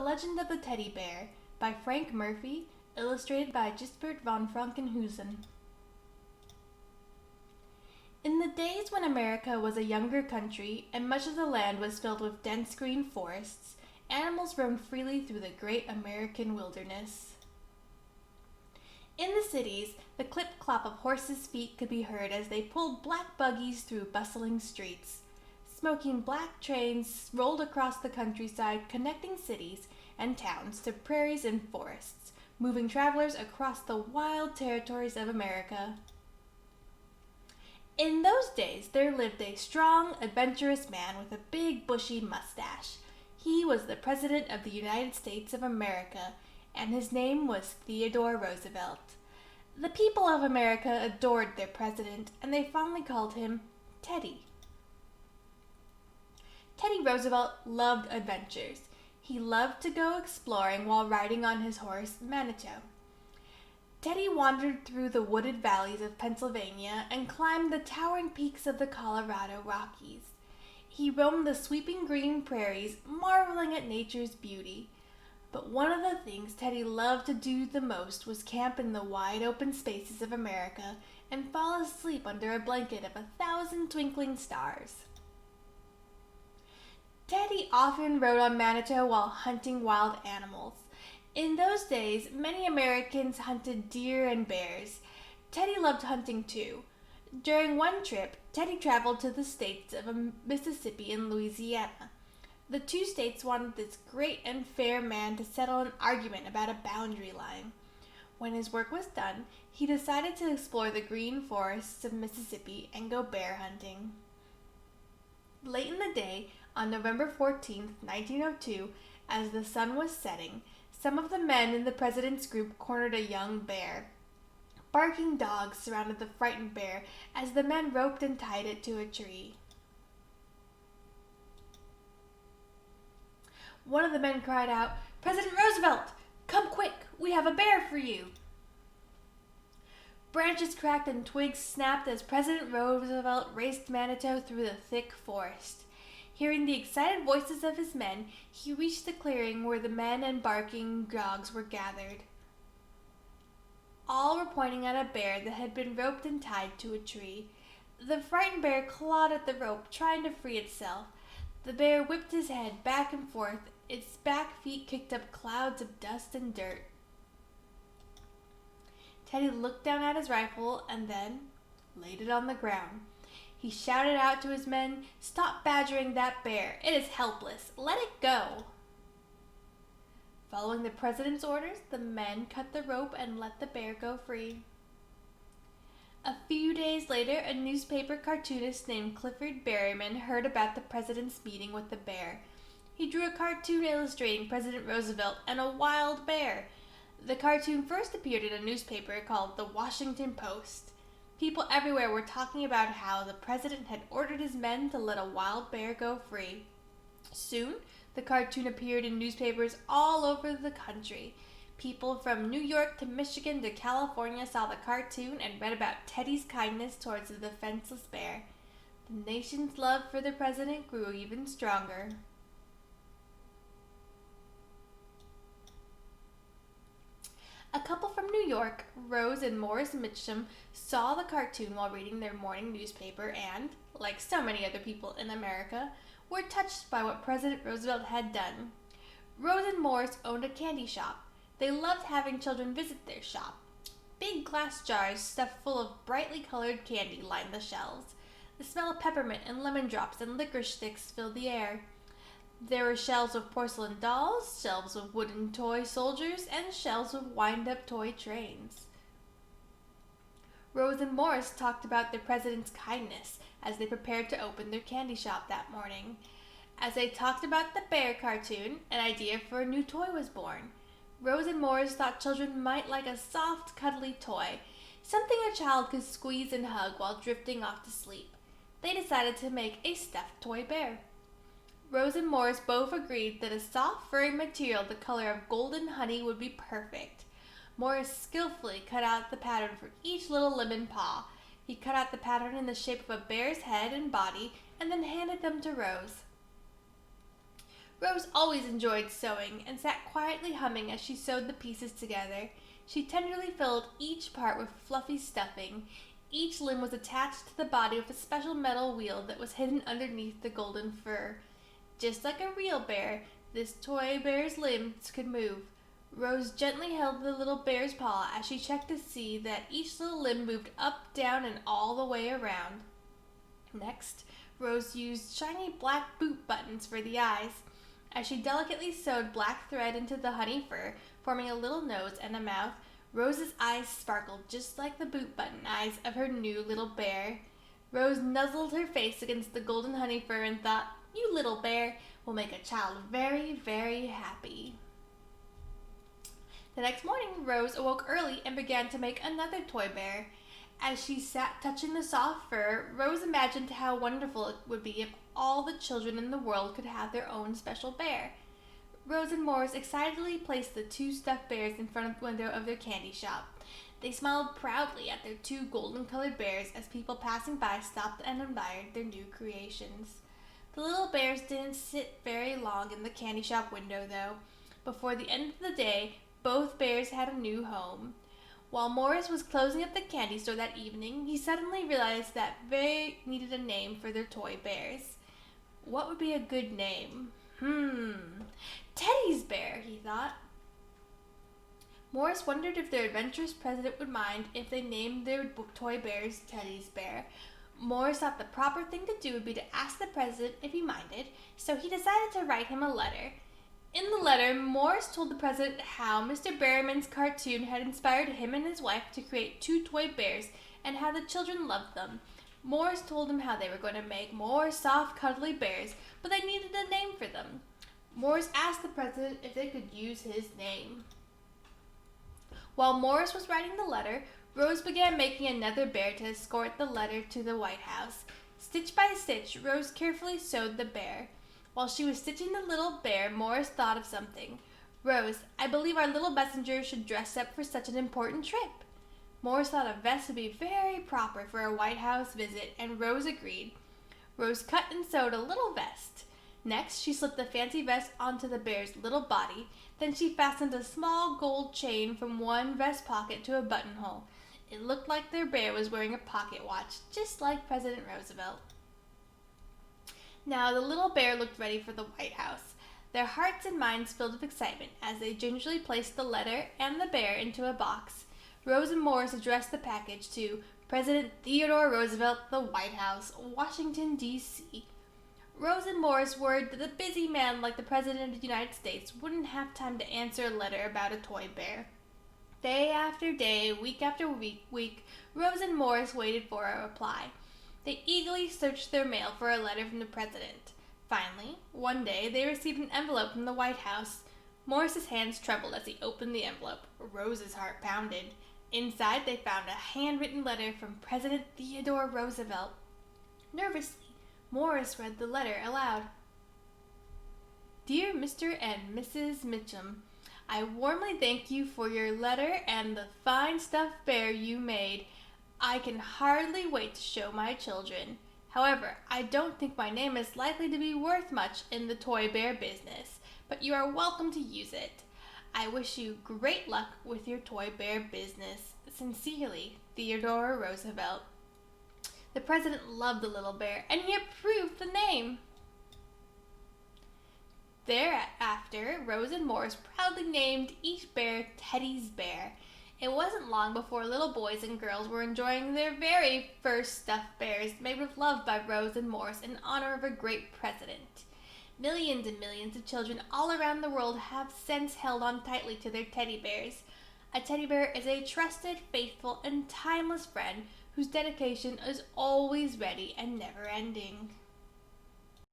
Legend of the Teddy Bear by Frank Murphy, illustrated by Gisbert von Frankenhusen. In the days when America was a younger country and much of the land was filled with dense green forests, animals roamed freely through the great American wilderness. In the cities, the clip-clop of horses' feet could be heard as they pulled black buggies through bustling streets. Smoking black trains rolled across the countryside, connecting cities and towns to prairies and forests, moving travelers across the wild territories of America. In those days, there lived a strong, adventurous man with a big, bushy mustache. He was the President of the United States of America, and his name was Theodore Roosevelt. The people of America adored their president, and they fondly called him Teddy. Teddy Roosevelt loved adventures. He loved to go exploring while riding on his horse, Manitou. Teddy wandered through the wooded valleys of Pennsylvania and climbed the towering peaks of the Colorado Rockies. He roamed the sweeping green prairies, marveling at nature's beauty. But one of the things Teddy loved to do the most was camp in the wide open spaces of America and fall asleep under a blanket of 1,000 twinkling stars. Teddy often rode on Manitou while hunting wild animals. In those days, many Americans hunted deer and bears. Teddy loved hunting too. During one trip, Teddy traveled to the states of Mississippi and Louisiana. The two states wanted this great and fair man to settle an argument about a boundary line. When his work was done, he decided to explore the green forests of Mississippi and go bear hunting. Late in the day, on November 14, 1902, as the sun was setting, some of the men in the president's group cornered a young bear. Barking dogs surrounded the frightened bear as the men roped and tied it to a tree. One of the men cried out, "President Roosevelt, come quick, we have a bear for you." Branches cracked and twigs snapped as President Roosevelt raced Manitou through the thick forest. Hearing the excited voices of his men, he reached the clearing where the men and barking dogs were gathered. All were pointing at a bear that had been roped and tied to a tree. The frightened bear clawed at the rope, trying to free itself. The bear whipped his head back and forth. Its back feet kicked up clouds of dust and dirt. Teddy looked down at his rifle and then laid it on the ground. He shouted out to his men, "Stop badgering that bear. It is helpless. Let it go." Following the president's orders, the men cut the rope and let the bear go free. A few days later, a newspaper cartoonist named Clifford Berryman heard about the president's meeting with the bear. He drew a cartoon illustrating President Roosevelt and a wild bear. The cartoon first appeared in a newspaper called the Washington Post. People everywhere were talking about how the president had ordered his men to let a wild bear go free. Soon, the cartoon appeared in newspapers all over the country. People from New York to Michigan to California saw the cartoon and read about Teddy's kindness towards the defenseless bear. The nation's love for the president grew even stronger. A couple from New York, Rose and Morris Mitchum, saw the cartoon while reading their morning newspaper and, like so many other people in America, were touched by what President Roosevelt had done. Rose and Morris owned a candy shop. They loved having children visit their shop. Big glass jars stuffed full of brightly colored candy lined the shelves. The smell of peppermint and lemon drops and licorice sticks filled the air. There were shelves of porcelain dolls, shelves of wooden toy soldiers, and shelves of wind-up toy trains. Rose and Morris talked about the president's kindness as they prepared to open their candy shop that morning. As they talked about the bear cartoon, an idea for a new toy was born. Rose and Morris thought children might like a soft, cuddly toy, something a child could squeeze and hug while drifting off to sleep. They decided to make a stuffed toy bear. Rose and Morris both agreed that a soft, furry material the color of golden honey would be perfect. Morris skillfully cut out the pattern for each little lemon paw. He cut out the pattern in the shape of a bear's head and body and then handed them to Rose. Rose always enjoyed sewing and sat quietly humming as she sewed the pieces together. She tenderly filled each part with fluffy stuffing. Each limb was attached to the body with a special metal wheel that was hidden underneath the golden fur. Just like a real bear, this toy bear's limbs could move. Rose gently held the little bear's paw as she checked to see that each little limb moved up, down, and all the way around. Next, Rose used shiny black boot buttons for the eyes. As she delicately sewed black thread into the honey fur, forming a little nose and a mouth, Rose's eyes sparkled just like the boot button eyes of her new little bear. Rose nuzzled her face against the golden honey fur and thought, "You little bear will make a child very, very happy." The next morning, Rose awoke early and began to make another toy bear. As she sat touching the soft fur, Rose imagined how wonderful it would be if all the children in the world could have their own special bear. Rose and Morris excitedly placed the two stuffed bears in front of the window of their candy shop. They smiled proudly at their two golden-colored bears as people passing by stopped and admired their new creations. The little bears didn't sit very long in the candy shop window, though. Before the end of the day, both bears had a new home. While Morris was closing up the candy store that evening, he suddenly realized that they needed a name for their toy bears. What would be a good name? Teddy's Bear, he thought. Morris wondered if their adventurous president would mind if they named their toy bears Teddy's Bear. Morris thought the proper thing to do would be to ask the president if he minded, so he decided to write him a letter. In the letter, Morris told the president how Mr. Berryman's cartoon had inspired him and his wife to create two toy bears and how the children loved them. Morris told him how they were going to make more soft, cuddly bears, but they needed a name for them. Morris asked the president if they could use his name. While Morris was writing the letter, Rose began making another bear to escort the letter to the White House. Stitch by stitch, Rose carefully sewed the bear. While she was stitching the little bear, Morris thought of something. "Rose, I believe our little messenger should dress up for such an important trip." Morris thought a vest would be very proper for a White House visit, and Rose agreed. Rose cut and sewed a little vest. Next, she slipped the fancy vest onto the bear's little body. Then she fastened a small gold chain from one vest pocket to a buttonhole. It looked like their bear was wearing a pocket watch, just like President Roosevelt. Now the little bear looked ready for the White House, their hearts and minds filled with excitement as they gingerly placed the letter and the bear into a box. Rose and Morris addressed the package to President Theodore Roosevelt, the White House, Washington, D.C. Rose and Morris worried that a busy man like the President of the United States wouldn't have time to answer a letter about a toy bear. Day after day, week after week, Rose and Morris waited for a reply. They eagerly searched their mail for a letter from the president. Finally, one day, they received an envelope from the White House. Morris's hands trembled as he opened the envelope. Rose's heart pounded. Inside, they found a handwritten letter from President Theodore Roosevelt. Nervously, Morris read the letter aloud. "Dear Mr. and Mrs. Mitchum, I warmly thank you for your letter and the fine stuffed bear you made. I can hardly wait to show my children. However, I don't think my name is likely to be worth much in the toy bear business, but you are welcome to use it. I wish you great luck with your toy bear business. Sincerely, Theodore Roosevelt." The president loved the little bear, and he approved the name. Thereafter, Rose and Morris proudly named each bear Teddy's Bear. It wasn't long before little boys and girls were enjoying their very first stuffed bears made with love by Rose and Morris in honor of a great president. Millions and millions of children all around the world have since held on tightly to their teddy bears. A teddy bear is a trusted, faithful, and timeless friend whose dedication is always ready and never ending.